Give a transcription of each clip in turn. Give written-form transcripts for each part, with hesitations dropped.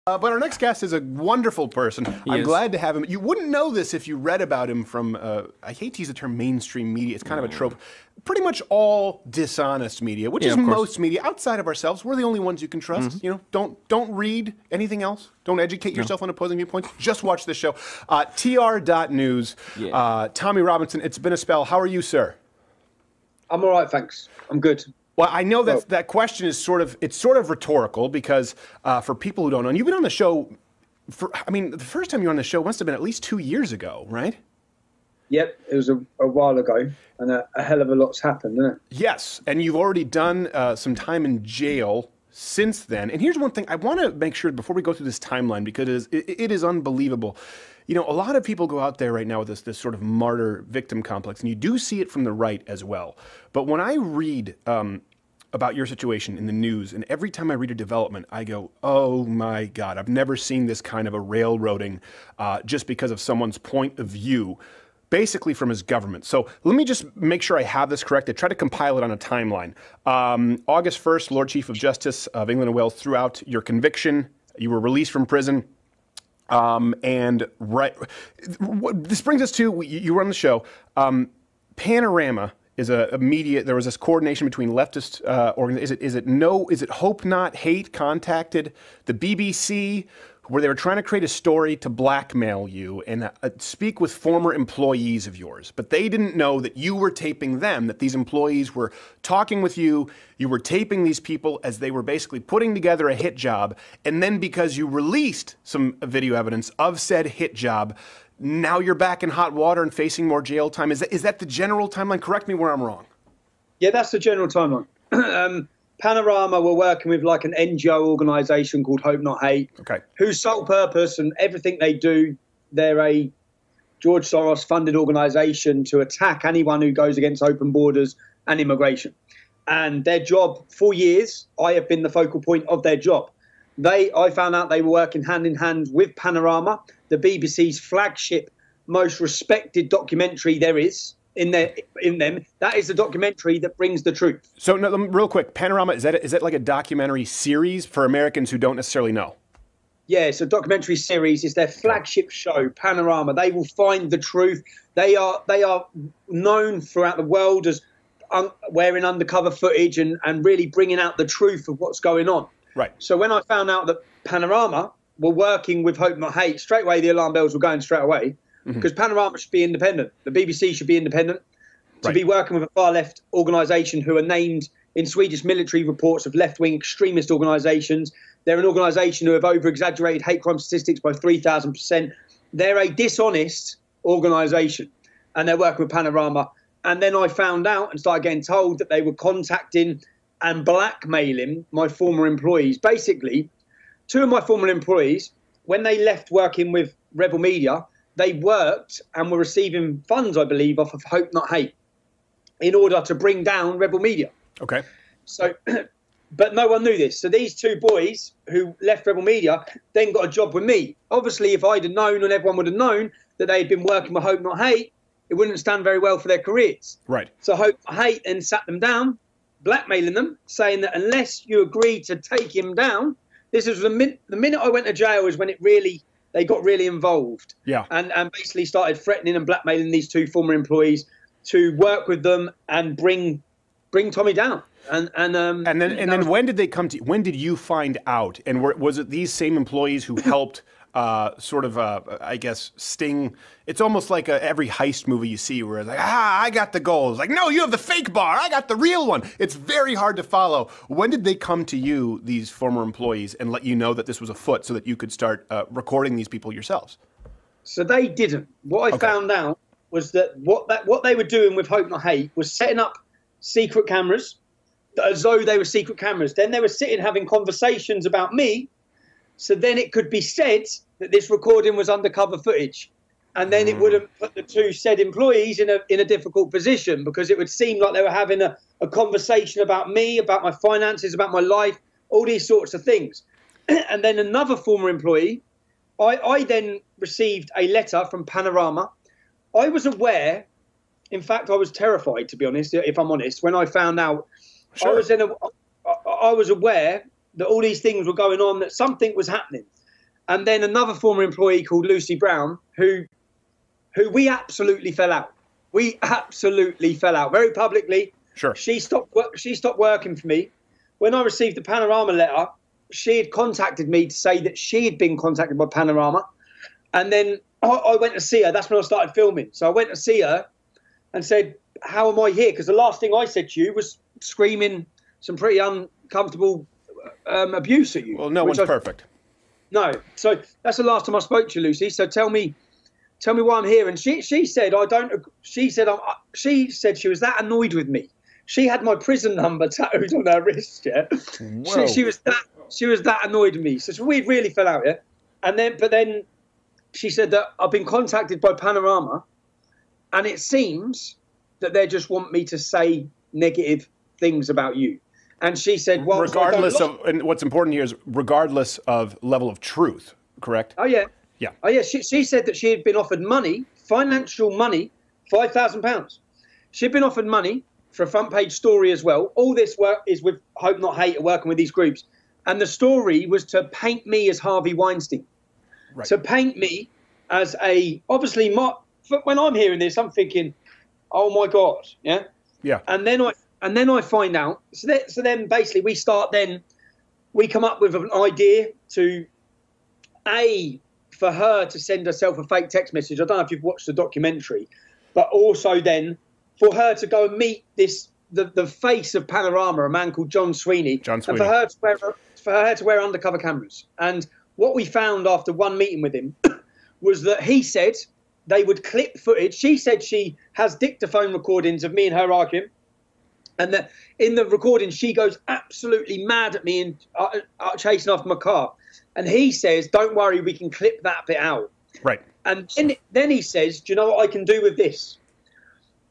But our next guest is a wonderful person. I'm glad to have him. You wouldn't know this if you read about him from, I hate to use the term mainstream media. It's kind of a trope. Pretty much all dishonest media, which is most media outside of ourselves. We're the only ones you can trust. You know, don't read anything else. Don't educate yourself on opposing viewpoints. Just watch this show. TR.news. Tommy Robinson, it's been a spell. How are you, sir? I'm all right, thanks. I'm good. Well, I know that that question is sort of rhetorical because for people who don't know, and you've been on the show I mean, the first time you were on the show must have been at least 2 years ago, right? Yep, it was a while ago, and a hell of a lot's happened, isn't it? Yes, and you've already done some time in jail since then. And here's one thing I want to make sure before we go through this timeline, because it is unbelievable. You know, a lot of people go out there right now with this sort of martyr victim complex, and you do see it from the right as well. But when I read about your situation in the news, and every time I read a development, I go, oh my God, I've never seen this kind of a railroading just because of someone's point of view, basically from his government. So let me just make sure I have this correct. I try to compile it on a timeline. August 1st, Lord Chief of Justice of England and Wales threw out your conviction. You were released from prison. And this brings us to, you were on the show, Panorama is a media, there was this coordination between leftist organizations. Is it Hope Not Hate contacted the BBC where they were trying to create a story to blackmail you and speak with former employees of yours, but they didn't know that you were taping them, that these employees were talking with you, you were taping these people as they were basically putting together a hit job, and then because you released some video evidence of said hit job, now you're back in hot water and facing more jail time. Is that the general timeline? Correct me where I'm wrong. Yeah, that's the general timeline. Panorama were working with like an NGO organisation called Hope Not Hate, whose sole purpose and everything they do, they're a George Soros funded organisation to attack anyone who goes against open borders and immigration. And their job for years, I have been the focal point of their job. I found out they were working hand in hand with Panorama, the BBC's flagship, most respected documentary there is. In them, that is the documentary that brings the truth. So, no, real quick, Panorama, is that like a documentary series for Americans who don't necessarily know? Yeah, it's a documentary series. It's their flagship show, Panorama. They will find the truth. They are known throughout the world as wearing undercover footage and really bringing out the truth of what's going on. Right. So when I found out that Panorama were working with Hope Not Hate, straight away the alarm bells were going straight away. Because Panorama should be independent. The BBC should be independent. To be working with a far-left organisation who are named in Swedish military reports of left-wing extremist organisations. They're an organisation who have over-exaggerated hate crime statistics by 3,000%. They're a dishonest organisation, and they're working with Panorama. And then I found out and started getting told that they were contacting and blackmailing my former employees. Basically, two of my former employees, when they left working with Rebel Media, they worked and were receiving funds, I believe, off of Hope Not Hate in order to bring down Rebel Media. Okay. So, but no one knew this. So these two boys who left Rebel Media then got a job with me. Obviously, if I'd have known and everyone would have known that they'd been working with Hope Not Hate, it wouldn't stand very well for their careers. Right. So Hope Not Hate then sat them down, blackmailing them, saying that unless you agree to take him down, this is the minute I went to jail is when they got really involved, and basically started threatening and blackmailing these two former employees to work with them and bring Tommy down. And then when did they come to you? When did you find out? And was it these same employees who helped I guess, sting? It's almost like every heist movie you see where it's like, I got the gold. It's like, no, you have the fake bar. I got the real one. It's very hard to follow. When did they come to you, these former employees, and let you know that this was afoot so that you could start recording these people yourselves? So they didn't. What I found out was that what they were doing with Hope Not Hate was setting up secret cameras as though they were secret cameras. Then they were sitting having conversations about me, so then it could be said that this recording was undercover footage. And then it wouldn't put the two said employees in a difficult position, because it would seem like they were having a conversation about me, about my finances, about my life, all these sorts of things. And then another former employee, I then received a letter from Panorama. I was aware, in fact, I was terrified, to be honest, if I'm honest, when I found out. I was aware that all these things were going on, that something was happening. and then another former employee called Lucy Brown, who we absolutely fell out. We absolutely fell out very publicly. Sure. She stopped working for me. When I received the Panorama letter, she had contacted me to say that she had been contacted by Panorama. And then I went to see her. That's when I started filming. So I went to see her and said, how am I here? Because the last thing I said to you was screaming some pretty uncomfortable abuse at you. Well, no one's perfect. No. So that's the last time I spoke to you, Lucy. So tell me why I'm here. And she said, she said she was that annoyed with me. She had my prison number tattooed on her wrist, yeah. She was that annoyed with me. So we really fell out, yeah. But then she said that I've been contacted by Panorama, and it seems that they just want me to say negative things about you. And she said, well, regardless of, and what's important here is regardless of level of truth, correct? Oh yeah. Yeah. Oh yeah. She said that she had been offered money, financial money, £5,000. She'd been offered money for a front page story as well. All this work is with Hope Not Hate, working with these groups. And the story was to paint me as Harvey Weinstein. Right. To paint me as obviously, when I'm hearing this, I'm thinking, oh my God, yeah? Yeah. And then I find out, so then basically we come up with an idea for her to send herself a fake text message. I don't know if you've watched the documentary, but also then for her to go and meet the face of Panorama, a man called John Sweeney. And for her to wear undercover cameras. And what we found after one meeting with him was that he said they would clip footage. She said she has dictaphone recordings of me and her arguing. And that in the recording, she goes absolutely mad at me and chasing after my car. And he says, don't worry, we can clip that bit out. Right. And then he says, do you know what I can do with this?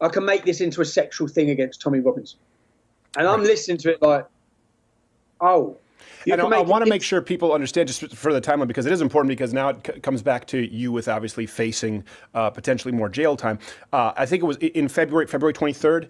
I can make this into a sexual thing against Tommy Robinson. And I'm listening to it like, oh. And I want to make sure people understand just for the timeline, because it is important, because now it comes back to you with obviously facing potentially more jail time. I think it was in February 23rd,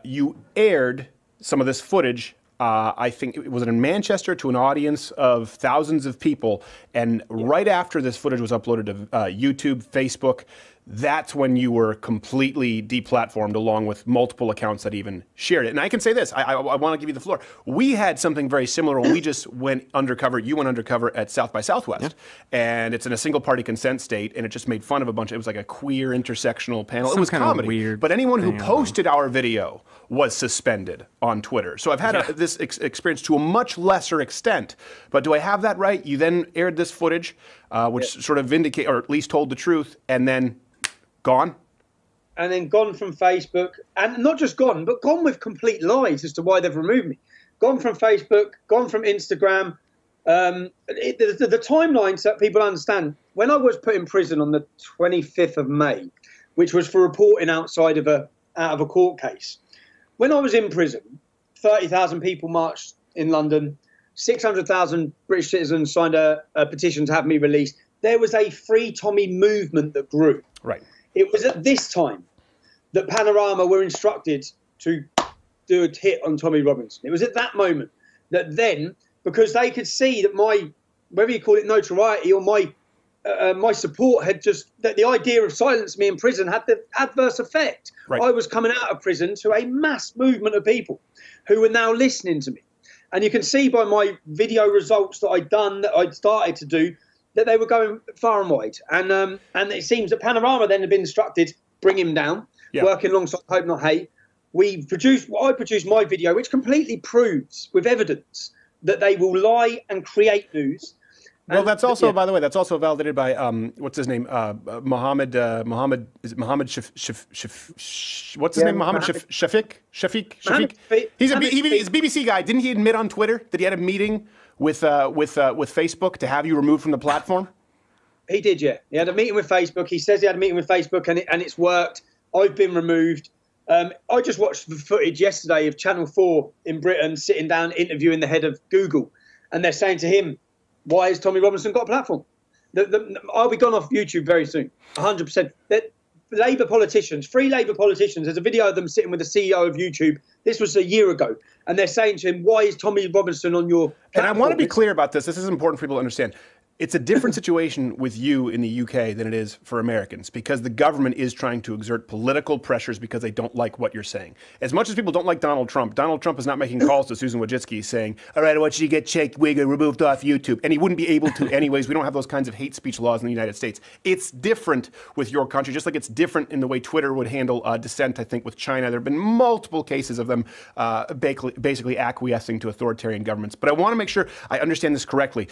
you aired some of this footage. I think it was in Manchester to an audience of thousands of people. And right after this footage was uploaded to YouTube, Facebook, that's when you were completely deplatformed, along with multiple accounts that even shared it. And I can say this, I want to give you the floor. We had something very similar when we just went undercover. You went undercover at South by Southwest. And it's in a single-party consent state, and it just made fun of a bunch. It was like a queer intersectional panel. It was comedy. Weird, but anyone who posted our video was suspended on Twitter. So I've had this experience to a much lesser extent. But do I have that right? You then aired this footage, which sort of indicate, or at least told the truth, and then gone? And then gone from Facebook, and not just gone, but gone with complete lies as to why they've removed me. Gone from Facebook, gone from Instagram. The timeline, so that people understand, when I was put in prison on the 25th of May, which was for reporting outside of a court case, when I was in prison, 30,000 people marched in London, 600,000 British citizens signed a petition to have me released. There was a Free Tommy movement that grew. Right. It was at this time that Panorama were instructed to do a hit on Tommy Robinson. It was at that moment that then, because they could see that whether you call it notoriety or my support had that the idea of silencing me in prison had the adverse effect. Right. I was coming out of prison to a mass movement of people who were now listening to me. And you can see by my video results that I'd started to do, that they were going far and wide. And it seems that Panorama then had been instructed, bring him down, working alongside Hope Not Hate. I produced my video, which completely proves with evidence that they will lie and create news. Well, that's also, by the way, that's also validated by, what's his name? Mohammed Shafiq? What's his name? Mohammed Shafiq? He's a BBC guy. Didn't he admit on Twitter that he had a meeting with Facebook to have you removed from the platform? He did, yeah. He had a meeting with Facebook. He says he had a meeting with Facebook, and it's worked. I've been removed. I just watched the footage yesterday of Channel 4 in Britain sitting down interviewing the head of Google, and they're saying to him, why has Tommy Robinson got a platform? I'll be gone off YouTube very soon, 100%. Labour politicians, free Labour politicians, there's a video of them sitting with the CEO of YouTube. This was a year ago. And they're saying to him, why is Tommy Robinson on your platform? And I want to be clear about this. This is important for people to understand. It's a different situation with you in the UK than it is for Americans, because the government is trying to exert political pressures because they don't like what you're saying. As much as people don't like Donald Trump is not making calls to Susan Wojcicki saying, all right, I want you to get Jake Wigger removed off YouTube. And he wouldn't be able to anyways. We don't have those kinds of hate speech laws in the United States. It's different with your country, just like it's different in the way Twitter would handle dissent, I think, with China. There have been multiple cases of them basically acquiescing to authoritarian governments. But I want to make sure I understand this correctly.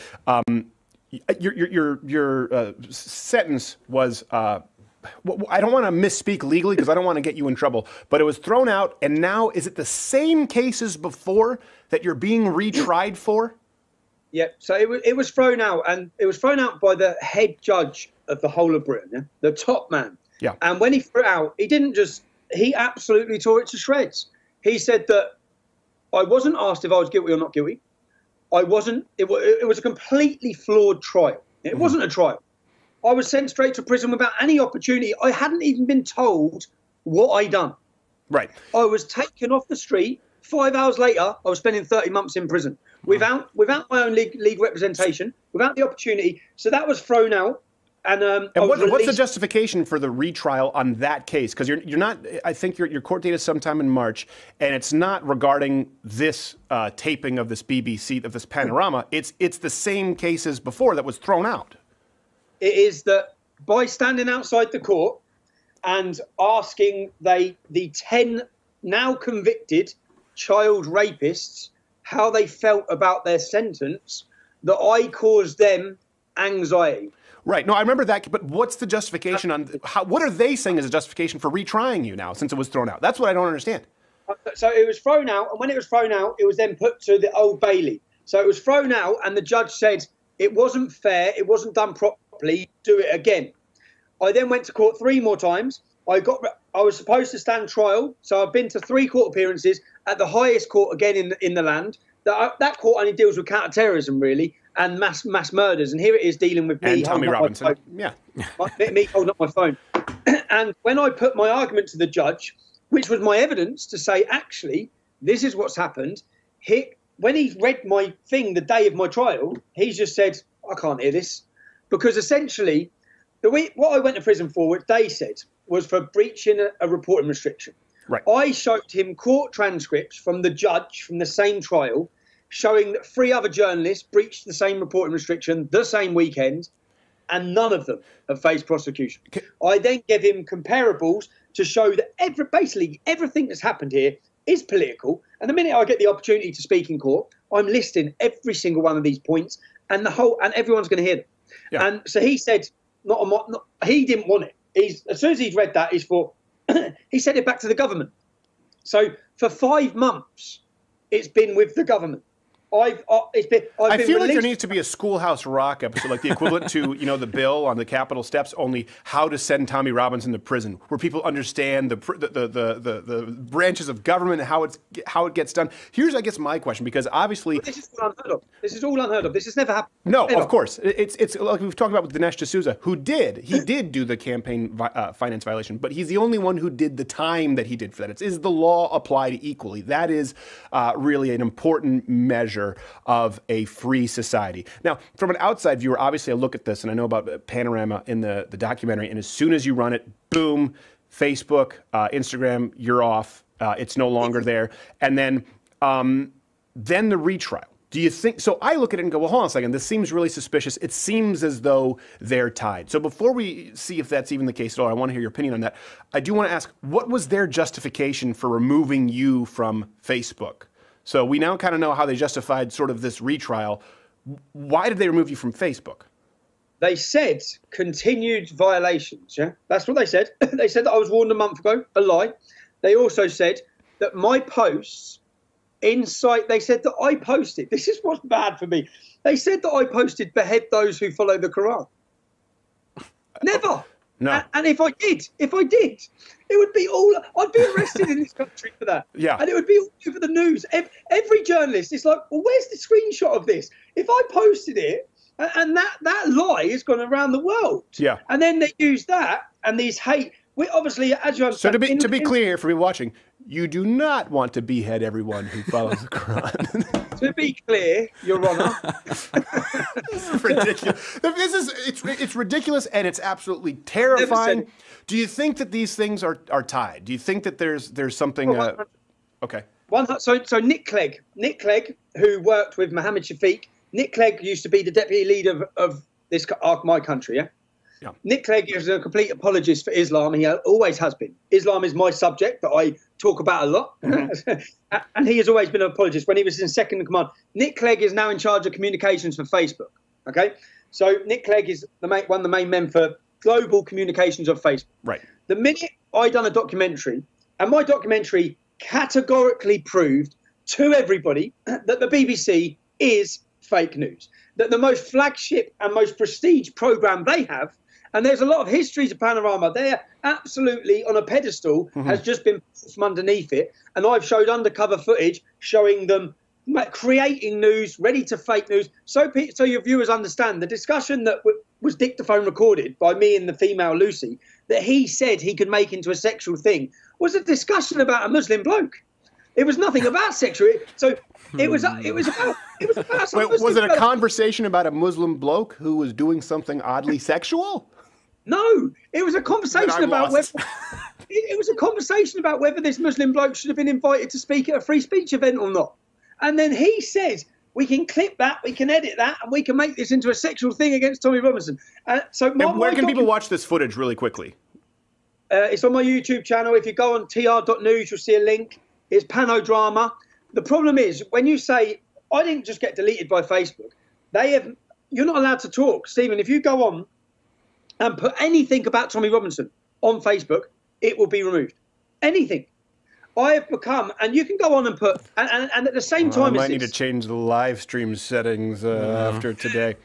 Your sentence was, I don't want to misspeak legally because I don't want to get you in trouble, but it was thrown out, and now is it the same case as before that you're being retried for? Yeah, so it was thrown out, and it was thrown out by the head judge of the whole of Britain, yeah? The top man. Yeah. And when he threw it out, he absolutely tore it to shreds. He said that I wasn't asked if I was guilty or not guilty. It was a completely flawed trial. It wasn't a trial. I was sent straight to prison without any opportunity. I hadn't even been told what I'd done. Right. I was taken off the street. 5 hours later, I was spending 30 months in prison without my own legal representation, without the opportunity. So that was thrown out. And what's the justification for the retrial on that case? Because you're not. I think your court date is sometime in March, and it's not regarding this taping of this BBC of this panorama. It's the same case as before that was thrown out. It is that by standing outside the court and asking the 10 now convicted child rapists how they felt about their sentence, that I caused them anxiety. Right. No, I remember that. But what's the justification on what are they saying is a justification for retrying you now since it was thrown out? That's what I don't understand. So it was thrown out. And when it was thrown out, it was then put to the Old Bailey. So it was thrown out and the judge said it wasn't fair. It wasn't done properly. Do it again. I then went to court 3 more times. I was supposed to stand trial. So I've been to 3 court appearances at the highest court again in the land. That court only deals with counter-terrorism, really, and mass murders. And here it is dealing with me. And Tommy Robinson. Yeah. me holding up my phone. And when I put my argument to the judge, which was my evidence to say, actually, this is what's happened, when he read my thing the day of my trial, he just said, I can't hear this. Because essentially, what I went to prison for, which they said, was for breaching a reporting restriction. Right. I showed him court transcripts from the judge from the same trial showing that 3 other journalists breached the same reporting restriction the same weekend, and none of them have faced prosecution. Okay. I then gave him comparables to show that basically everything that's happened here is political. And the minute I get the opportunity to speak in court, I'm listing every single one of these points, and everyone's going to hear them. Yeah. And so he said, he didn't want it. As soon as he'd read that, he sent it back to the government. So for 5 months, it's been with the government. I feel like there needs to be a Schoolhouse Rock episode, like the equivalent to, the bill on the Capitol steps, only how to send Tommy Robinson to prison, where people understand the branches of government and how it gets done. Here's, I guess, my question, because obviously this is all unheard of. This has never happened. No, ever. Of course, it's like we've talked about with Dinesh D'Souza, who did do the campaign finance violation, but he's the only one who did the time that he did for that. Is the law applied equally? That is really an important measure of a free society. Now, from an outside viewer, obviously I look at this and I know about Panorama in the documentary, and as soon as you run it, boom, Facebook, Instagram, you're off. It's no longer there. And then the retrial. Do you think, so I look at it and go, well, hold on a second, this seems really suspicious. It seems as though they're tied. So before we see if that's even the case at all, I want to hear your opinion on that. I do want to ask, what was their justification for removing you from Facebook? So we now kind of know how they justified sort of this retrial. Why did they remove you from Facebook? They said continued violations, yeah? That's what they said. They said that I was warned a month ago, a lie. They also said that my posts they said that I posted, this is what's bad for me. They said that I posted behead those who follow the Quran. Never. No. And if I did, it would be I'd be arrested in this country for that. Yeah. And it would be all over the news. Every journalist is like, well, where's the screenshot of this? If I posted it, and that lie has gone around the world. Yeah. And then they use that and these hate. We obviously, as you understand. So to be clear for people watching, You do not want to behead everyone who follows the Quran. To be clear, Your Honor. It's ridiculous. It's ridiculous, and it's absolutely terrifying. Do you think that these things are tied? Do you think that there's something? Okay. So Nick Clegg, who worked with Mohammed Shafiq. Nick Clegg used to be the deputy leader of my country. Yeah. Yeah. Nick Clegg is a complete apologist for Islam. He always has been. Islam is my subject that I talk about a lot. And he has always been an apologist. When he was in second in command, Nick Clegg is now in charge of communications for Facebook. Okay. So Nick Clegg is one of the main men for global communications of Facebook. Right. The minute I done a documentary, and my documentary categorically proved to everybody that the BBC is fake news, that the most flagship and most prestige program they have, and there's a lot of histories of Panorama, they're absolutely on a pedestal, has just been from underneath it. And I've showed undercover footage showing them creating news, ready to fake news. So your viewers understand the discussion that was dictaphone recorded by me and the female Lucy, that he said he could make into a sexual thing, was a discussion about a Muslim bloke. It was nothing about sexual. So it was about. Wait, was it a conversation about a Muslim bloke who was doing something oddly sexual? No, it was a conversation about whether it was a conversation about whether this Muslim bloke should have been invited to speak at a free speech event or not. And then he says, we can clip that, we can edit that, and we can make this into a sexual thing against Tommy Robinson. Where can people watch this footage really quickly? It's on my YouTube channel. If you go on tr.news, you'll see a link. It's Panodrama. The problem is, when you say, I didn't just get deleted by Facebook, you're not allowed to talk. Stephen, if you go on and put anything about Tommy Robinson on Facebook, it will be removed. Anything. I have become, and you can go on and put, and at the same time I might need to change the live stream settings after today.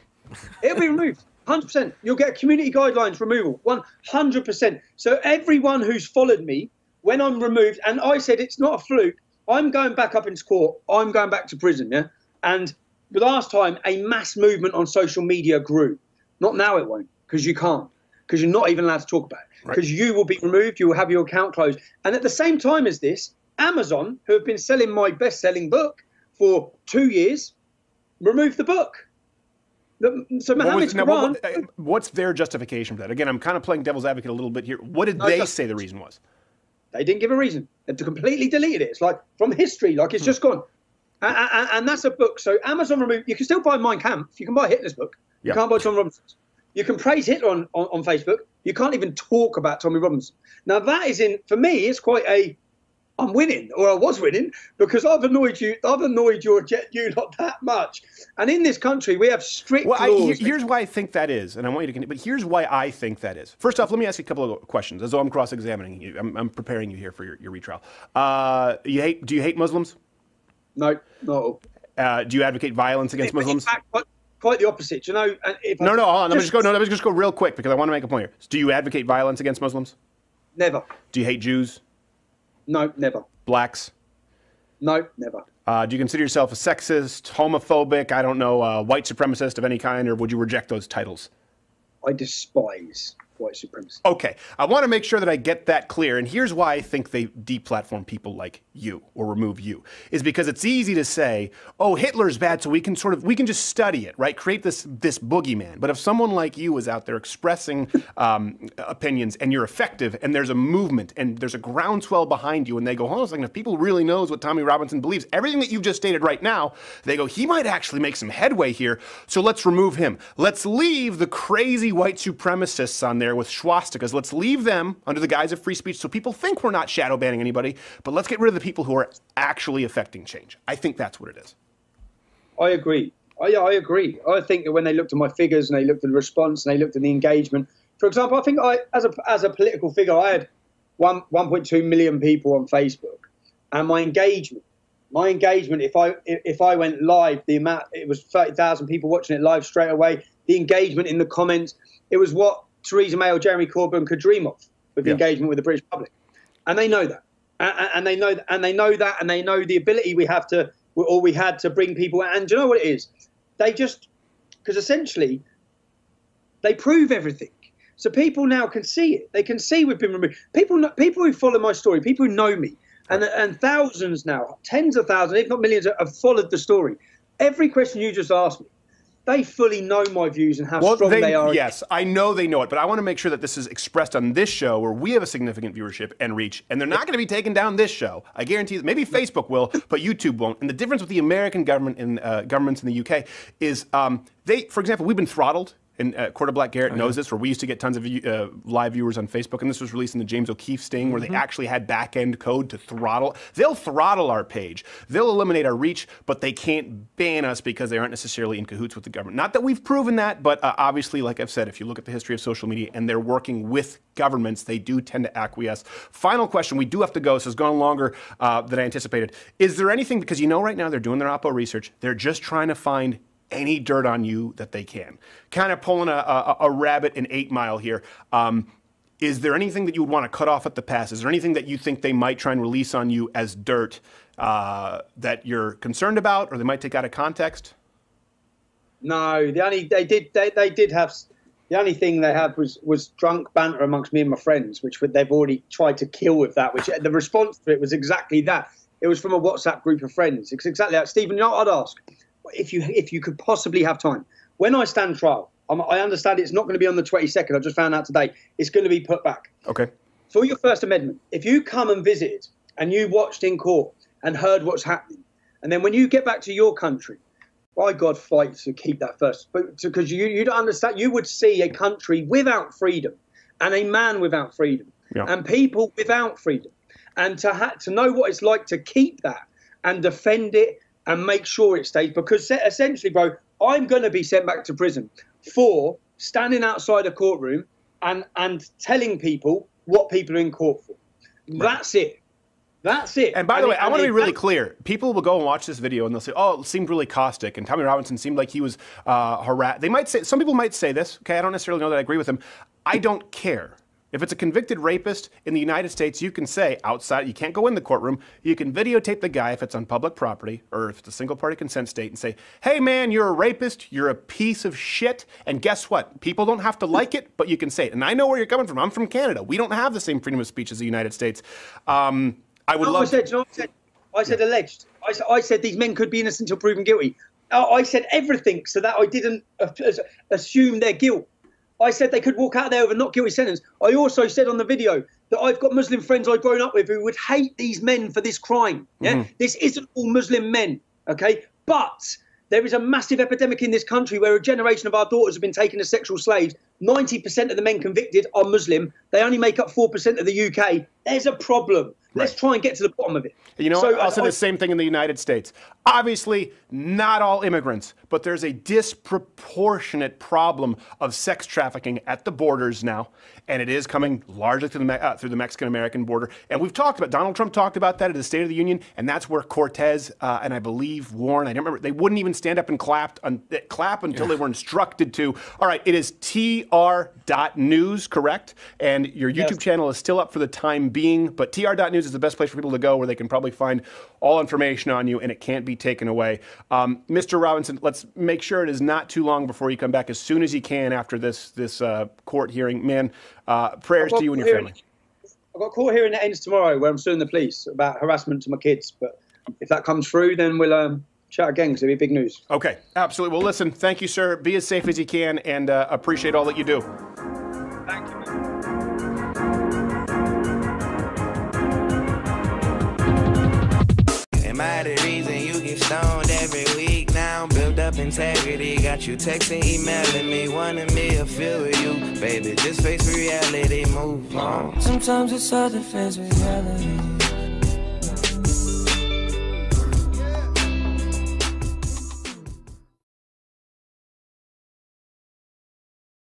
It'll be removed, 100%. You'll get community guidelines removal, 100%. So everyone who's followed me, when I'm removed, and I said it's not a fluke, I'm going back up into court, I'm going back to prison, yeah? And the last time, a mass movement on social media grew. Not now it won't, because you can't, because you're not even allowed to talk about it. Because you will be removed, you will have your account closed. And at the same time as this, Amazon, who have been selling my best-selling book for 2 years, removed the book. So Mohammed's Quran... What's their justification for that? Again, I'm kind of playing devil's advocate a little bit here. What did they say the reason was? They didn't give a reason. They completely deleted it. It's like from history, like it's just gone. And that's a book. So Amazon removed... You can still buy Mein Kampf. You can buy Hitler's book. You can't buy Tom Robinson's. You can praise Hitler on Facebook. You can't even talk about Tommy Robinson. Now that is for me, it's quite I'm winning, or I was winning, because I've annoyed you lot that much. And in this country, we have strict laws. Here's why I think that is, and I want you to continue, but here's why I think that is. First off, let me ask you a couple of questions, as though I'm cross-examining you. I'm preparing you here for your retrial. Do you hate Muslims? No, not at all. Do you advocate violence against Muslims? In fact, quite the opposite, you know. Hold on. Let me just go real quick because I want to make a point here. Do you advocate violence against Muslims? Never. Do you hate Jews? No, never. Blacks? No, never. Do you consider yourself a sexist, homophobic, I don't know, white supremacist of any kind, or would you reject those titles? I despise white supremacy. Okay. I want to make sure that I get that clear. And here's why I think they deplatform people like you or remove you, is because it's easy to say, oh, Hitler's bad, so we can just study it, right? Create this boogeyman. But if someone like you is out there expressing opinions and you're effective and there's a movement and there's a groundswell behind you and they go, hold on a second, if people really knows what Tommy Robinson believes, everything that you've just stated right now, they go, he might actually make some headway here, so let's remove him. Let's leave the crazy white supremacists on there with swastikas. Let's leave them under the guise of free speech so people think we're not shadow banning anybody, but let's get rid of the people who are actually affecting change. I think that's what it is. I agree. I agree. I think that when they looked at my figures and they looked at the response and they looked at the engagement, for example, I think as a political figure, I had 1.2 million people on Facebook, and my engagement, if I went live, it was 30,000 people watching it live straight away. The engagement in the comments, it was what Theresa May or Jeremy Corbyn could dream of with the engagement with the British public, and they know that, and they know the ability we had to bring people. And do you know what it is? Because essentially they prove everything, so people now can see it. They can see we've been removed. People who follow my story, people who know me, And thousands now, tens of thousands, if not millions, have followed the story. Every question you just asked me, they fully know my views and how strong they are. Yes, I know they know it, but I want to make sure that this is expressed on this show where we have a significant viewership and reach, and they're not going to be taking down this show. I guarantee that. Maybe Facebook will, but YouTube won't. And the difference with the American government and governments in the UK is for example, we've been throttled. And Corda Black Garrett knows this, where we used to get tons of live viewers on Facebook, and this was released in the James O'Keefe sting, where they actually had back-end code to throttle. They'll throttle our page. They'll eliminate our reach, but they can't ban us because they aren't necessarily in cahoots with the government. Not that we've proven that, but obviously, like I've said, if you look at the history of social media and they're working with governments, they do tend to acquiesce. Final question, we do have to go, so it's gone longer than I anticipated. Is there anything, because you know right now they're doing their Oppo research, they're just trying to find any dirt on you that they can. Kind of pulling a rabbit in 8 Mile here. Is there anything that you would want to cut off at the pass? Is there anything that you think they might try and release on you as dirt that you're concerned about, or they might take out of context? No, the only thing they had was drunk banter amongst me and my friends, which they've already tried to kill with that. Which the response to it was exactly that. It was from a WhatsApp group of friends. It's exactly that. Stephen, you know what I'd ask? If you could possibly have time, when I stand trial, I understand it's not going to be on the 22nd. I just found out today it's going to be put back. Okay. For your First Amendment, if you come and visited and you watched in court and heard what's happening, and then when you get back to your country, by God, fight to keep that first. Because you don't understand. You would see a country without freedom, and a man without freedom, and people without freedom, and to know what it's like to keep that and defend it. And make sure it stays, because essentially, bro, I'm going to be sent back to prison for standing outside a courtroom and telling people what people are in court for. Right. That's it. That's it. And by the way, I want to be really clear. People will go and watch this video and they'll say, "Oh, it seemed really caustic," and Tommy Robinson seemed like he was harassed. They might say, some people might say this. Okay, I don't necessarily know that I agree with him. I don't care. If it's a convicted rapist in the United States, you can say outside, you can't go in the courtroom, you can videotape the guy if it's on public property or if it's a single-party consent state and say, "Hey man, you're a rapist, you're a piece of shit," and guess what? People don't have to like it, but you can say it. And I know where you're coming from. I'm from Canada. We don't have the same freedom of speech as the United States. I said alleged. I said these men could be innocent until proven guilty. I said everything so that I didn't assume their guilt. I said they could walk out there with a not guilty sentence. I also said on the video that I've got Muslim friends I've grown up with who would hate these men for this crime. Yeah, This isn't all Muslim men, okay? But there is a massive epidemic in this country where a generation of our daughters have been taken as sexual slaves. 90% of the men convicted are Muslim. They only make up 4% of the UK. There's a problem. Let's try and get to the bottom of it. You know, I'll say the same thing in the United States. Obviously, not all immigrants, but there's a disproportionate problem of sex trafficking at the borders now, and it is coming largely through the Mexican-American border. And we've talked about, Donald Trump talked about that at the State of the Union, and that's where Cortez and I believe Warren, I don't remember, they wouldn't even stand up and clap until they were instructed to. All right, it is tr.news, correct? And your YouTube channel is still up for the time being, but tr.news is the best place for people to go where they can probably find all information on you and it can't be taken away. Mr. Robinson, let's make sure it is not too long before you come back as soon as you can after this court hearing. Man, prayers to you and your family. I've got a court hearing that ends tomorrow where I'm suing the police about harassment to my kids. But if that comes through, then we'll chat again because it'll be big news. Okay, absolutely. Well, listen, thank you, sir. Be as safe as you can and appreciate all that you do. Thank you, man. Am I the reason you get stoned every week now? Build up integrity, got you texting, emailing me, wanting me to feel with you. Baby, just face reality, move on. Sometimes it's hard to face reality.